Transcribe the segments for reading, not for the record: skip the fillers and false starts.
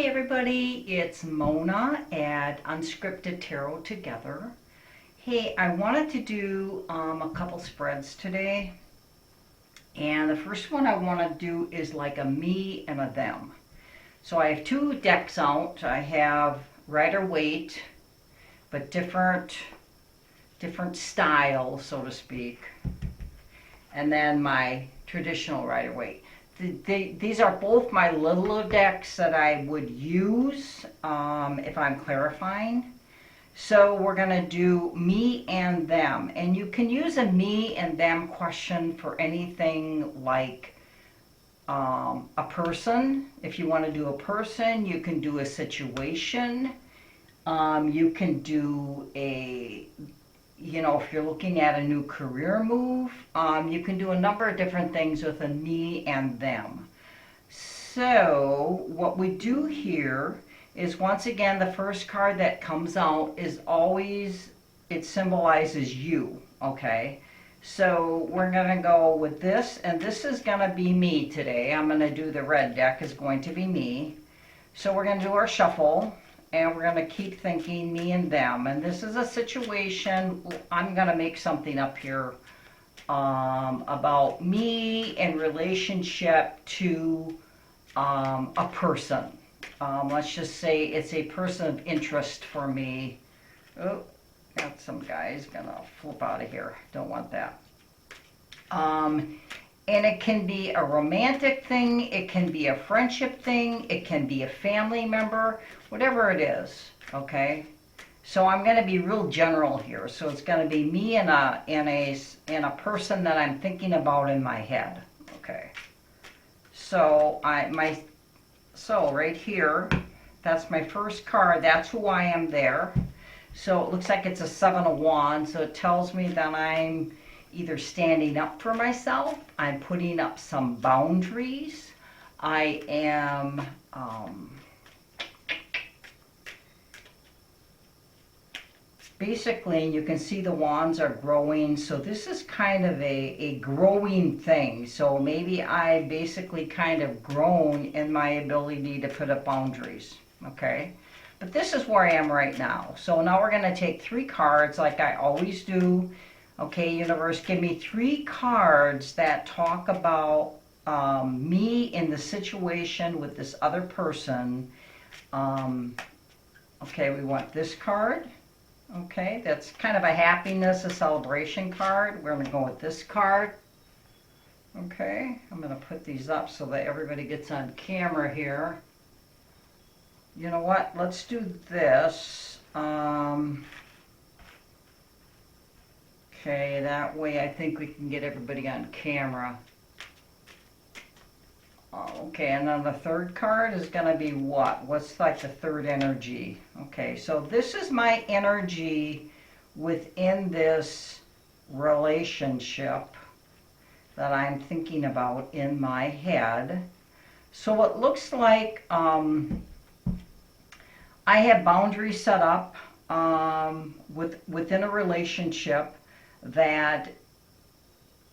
everybody, it's Mona at Unscripted Tarot Together. Hey, I wanted to do a couple spreads today, and the first one I want to do is like a me and a them. So I have two decks out. I have Rider-Waite, but different styles, so to speak, and then my traditional Rider-Waite. These are both my littler decks that I would use if I'm clarifying. So we're going to do me and them. And you can use a me and them question for anything like a person. If you want to do a person, you can do a situation. You can do if you're looking at a new career move, you can do a number of different things with a me and them. So what we do here is, once again, the first card that comes out is always, it symbolizes you, okay? So we're going to go with this, and this is going to be me today. I'm going to do the red deck is going to be me. So we're going to do our shuffle. And we're going to keep thinking me and them. And this is a situation, I'm going to make something up here about me in relationship to a person. Let's just say it's a person of interest for me. Oh, got some guys going to flip out of here. Don't want that. And it can be a romantic thing, it can be a friendship thing, it can be a family member, whatever it is, okay? So I'm going to be real general here. So it's going to be me and a person that I'm thinking about in my head, okay? So right here, that's my first card. That's who I am there. So it looks like it's a 7 of Wands. So it tells me that I'm either standing up for myself, I'm putting up some boundaries, I am basically, you can see the wands are growing, so this is kind of a growing thing. So maybe I basically kind of grown in my ability to put up boundaries, okay? But this is where I am right now. So now we're going to take 3 cards like I always do. Okay, universe, give me 3 cards that talk about me in the situation with this other person. Okay, we want this card. Okay, that's kind of a happiness, a celebration card. We're going to go with this card. Okay, I'm going to put these up so that everybody gets on camera here. You know what? Let's do this. Okay, that way I think we can get everybody on camera. Okay, and then the third card is going to be what? What's like the third energy? Okay, so this is my energy within this relationship that I'm thinking about in my head. So it looks like I have boundaries set up within a relationship that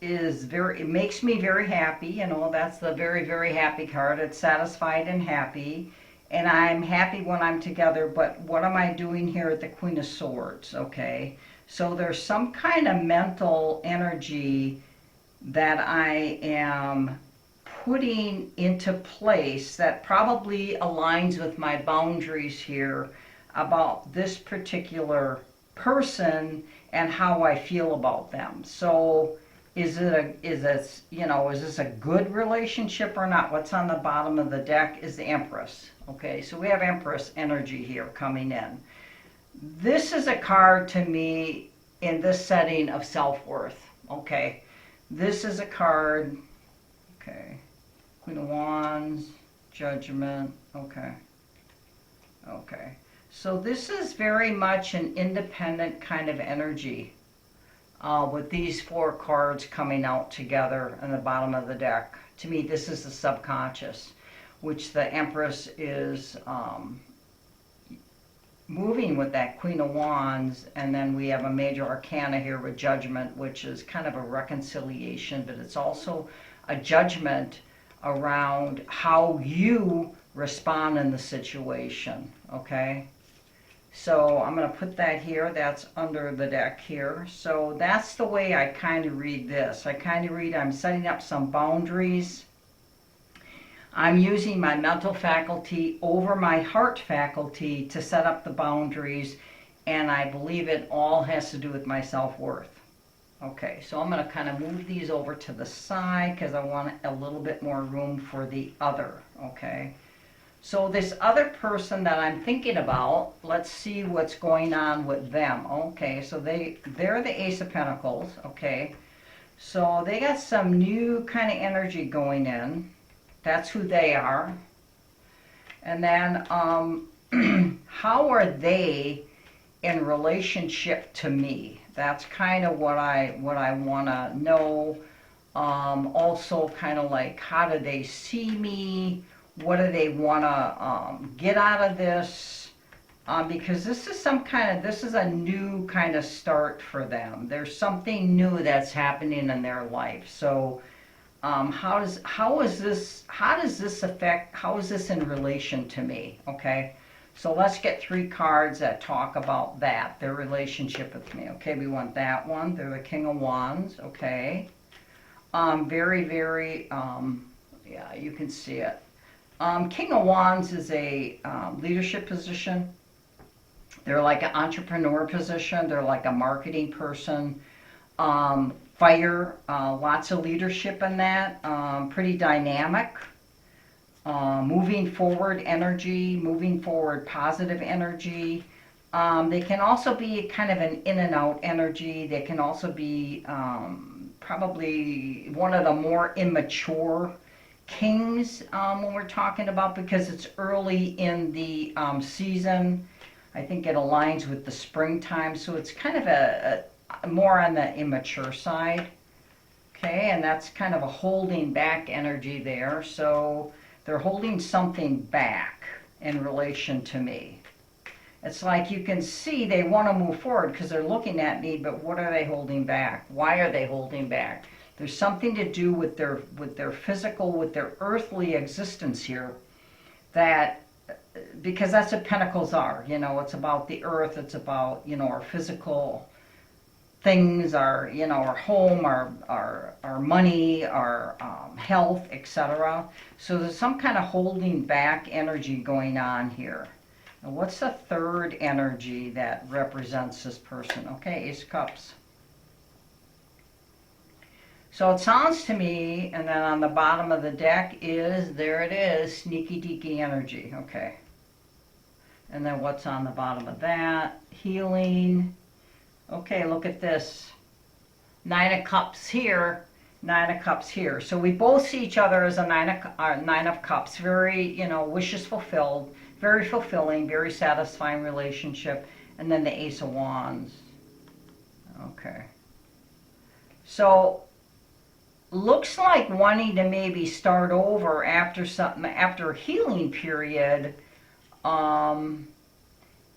is it makes me very happy. You know, that's the very, very happy card. It's satisfied and happy. And I'm happy when I'm together, but what am I doing here at the Queen of Swords? Okay, so there's some kind of mental energy that I am putting into place that probably aligns with my boundaries here about this particular person and how I feel about them. So is this a good relationship or not? What's on the bottom of the deck is the Empress. Okay, so we have Empress energy here coming in. This is a card to me in this setting of self-worth. Okay, this is a card. Okay, Queen of Wands, Judgment. Okay. So this is very much an independent kind of energy with these 4 cards coming out together on the bottom of the deck. To me, this is the subconscious, which the Empress is moving with that Queen of Wands, and then we have a major arcana here with Judgment, which is kind of a reconciliation, but it's also a judgment around how you respond in the situation, okay? So I'm going to put that here. That's under the deck here. So that's the way I kind of read this. I kind of read I'm setting up some boundaries. I'm using my mental faculty over my heart faculty to set up the boundaries, and I believe it all has to do with my self-worth. Okay, so I'm going to kind of move these over to the side because I want a little bit more room for the other, okay? So this other person that I'm thinking about, let's see what's going on with them. Okay, so they're the Ace of Pentacles, okay? So they got some new kind of energy going in. That's who they are. And then how are they in relationship to me? That's kind of what I want to know. Also kind of like, how do they see me? What do they want to get out of this? Because this is this is a new kind of start for them. There's something new that's happening in their life. So how is this affect, how is this in relation to me? Okay, so let's get 3 cards that talk about that, their relationship with me. Okay, we want that one. They're the King of Wands. Okay, very, very, yeah, you can see it. King of Wands is a leadership position. They're like an entrepreneur position. They're like a marketing person. Fire, lots of leadership in that. Pretty dynamic. Moving forward energy, moving forward positive energy. They can also be kind of an in and out energy. They can also be probably one of the more immature kings when we're talking about, because it's early in the season. I think it aligns with the springtime, so it's kind of a more on the immature side. Okay, and that's kind of a holding back energy there. So they're holding something back in relation to me. It's like you can see they want to move forward because they're looking at me, but what are they holding back? Why are they holding back? There's something to do with their physical, with their earthly existence here, that, because that's what Pentacles are, you know, it's about the earth, it's about, you know, our physical things, our, you know, our home, our money, our health, etc. So there's some kind of holding back energy going on here. Now, what's the third energy that represents this person? Okay, Ace of Cups. So it sounds to me, and then on the bottom of the deck is, there it is, sneaky deaky energy. Okay. And then what's on the bottom of that? Healing. Okay, look at this. 9 of Cups here, 9 of Cups here. So we both see each other as a 9 of Cups. Very, you know, wishes fulfilled, very fulfilling, very satisfying relationship. And then the Ace of Wands. Okay. So looks like wanting to maybe start over after something, after a healing period.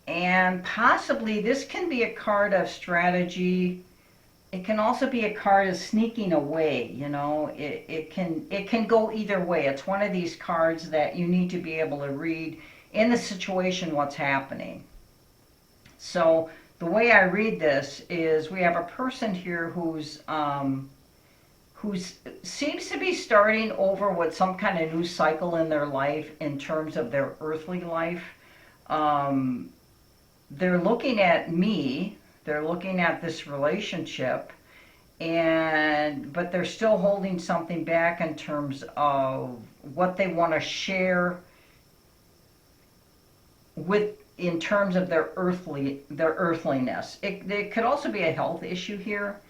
And possibly this can be a card of strategy. It can also be a card of sneaking away, you know. It can go either way. It's one of these cards that you need to be able to read in the situation what's happening. So the way I read this is we have a person here who seems to be starting over with some kind of new cycle in their life in terms of their earthly life. They're looking at me, they're looking at this relationship, but they're still holding something back in terms of what they want to share with, in terms of their earthliness. It could also be a health issue here,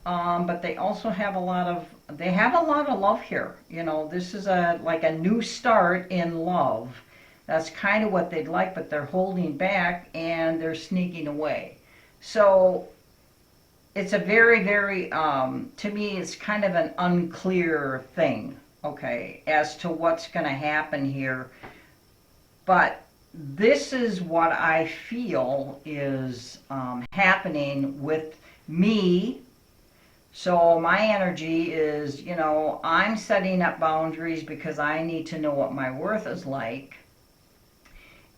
but they also have a lot of love here. You know, this is like a new start in love. That's kind of what they'd like, but they're holding back and they're sneaking away. So it's a very, very, to me, it's kind of an unclear thing, okay, as to what's going to happen here. But this is what I feel is happening with me, So my energy is, you know, I'm setting up boundaries because I need to know what my worth is like.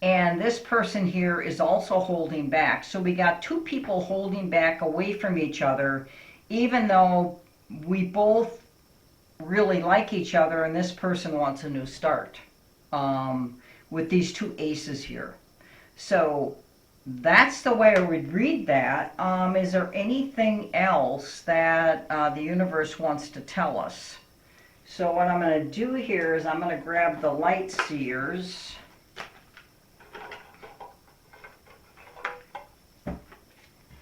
And this person here is also holding back. So we got two people holding back away from each other, even though we both really like each other and this person wants a new start, with these two aces here. So that's the way I would read that. Is there anything else that the universe wants to tell us? So what I'm going to do here is I'm going to grab the light seers.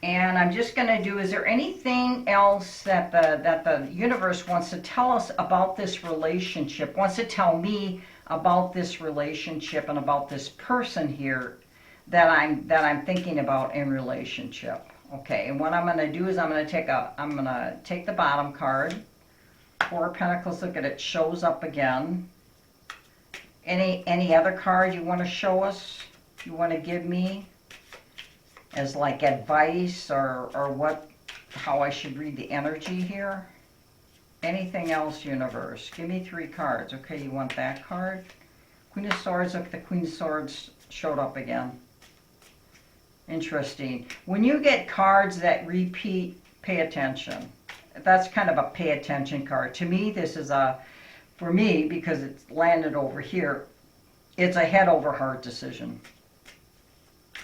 And I'm just going to do, is there anything else that the universe wants to tell us about this relationship, wants to tell me about this relationship and about this person here that I'm thinking about in relationship? Okay, and what I'm going to do is I'm going to take the bottom card, Four of Pentacles. Look at it, shows up again. Any other card you want to show us? You want to give me as like advice or what, how I should read the energy here? Anything else, universe? Give me 3 cards. Okay, you want that card? Queen of Swords. Look, the Queen of Swords showed up again. Interesting. When you get cards that repeat, pay attention. That's kind of a pay attention card. To me, this is for me, because it's landed over here, it's a head over heart decision.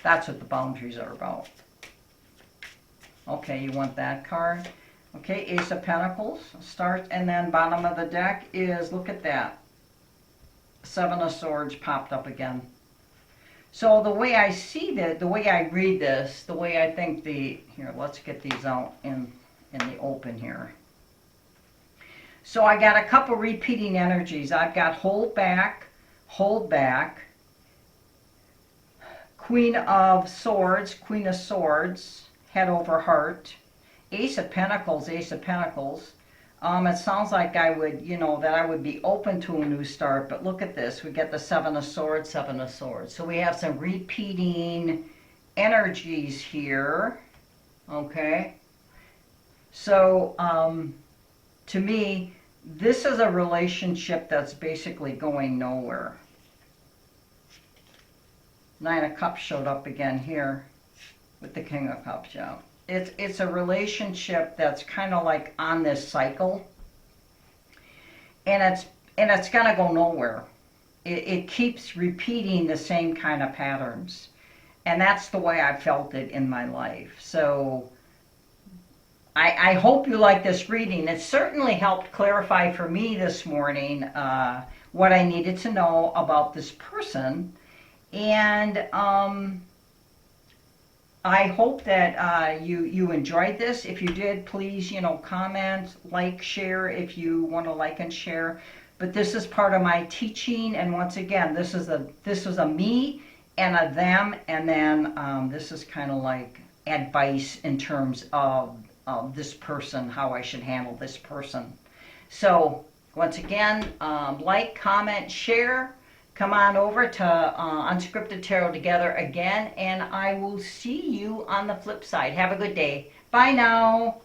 That's what the boundaries are about. Okay, you want that card. Okay, Ace of Pentacles. Start, and then bottom of the deck is, look at that. Seven of Swords popped up again. So the way I see that, the way I read this, the way I think here, let's get these out in the open here. So I got a couple repeating energies. I've got hold back, Queen of Swords, head over heart, Ace of Pentacles. It sounds like I would, you know, that I would be open to a new start, but look at this. We get the Seven of Swords. So we have some repeating energies here, okay? So, to me, this is a relationship that's basically going nowhere. Nine of Cups showed up again here with the King of Cups, yeah. It's a relationship that's kind of like on this cycle, and it's gonna go nowhere. It keeps repeating the same kind of patterns, and that's the way I felt it in my life. So I hope you like this reading. It certainly helped clarify for me this morning what I needed to know about this person. And I hope that you enjoyed this. If you did, please, you know, comment, like, share if you want to like and share. But this is part of my teaching, and once again, this is a me and a them, and then this is kind of like advice in terms of this person, how I should handle this person. So once again, like, comment, share. Come on over to Unscripted Tarot Together again, and I will see you on the flip side. Have a good day. Bye now.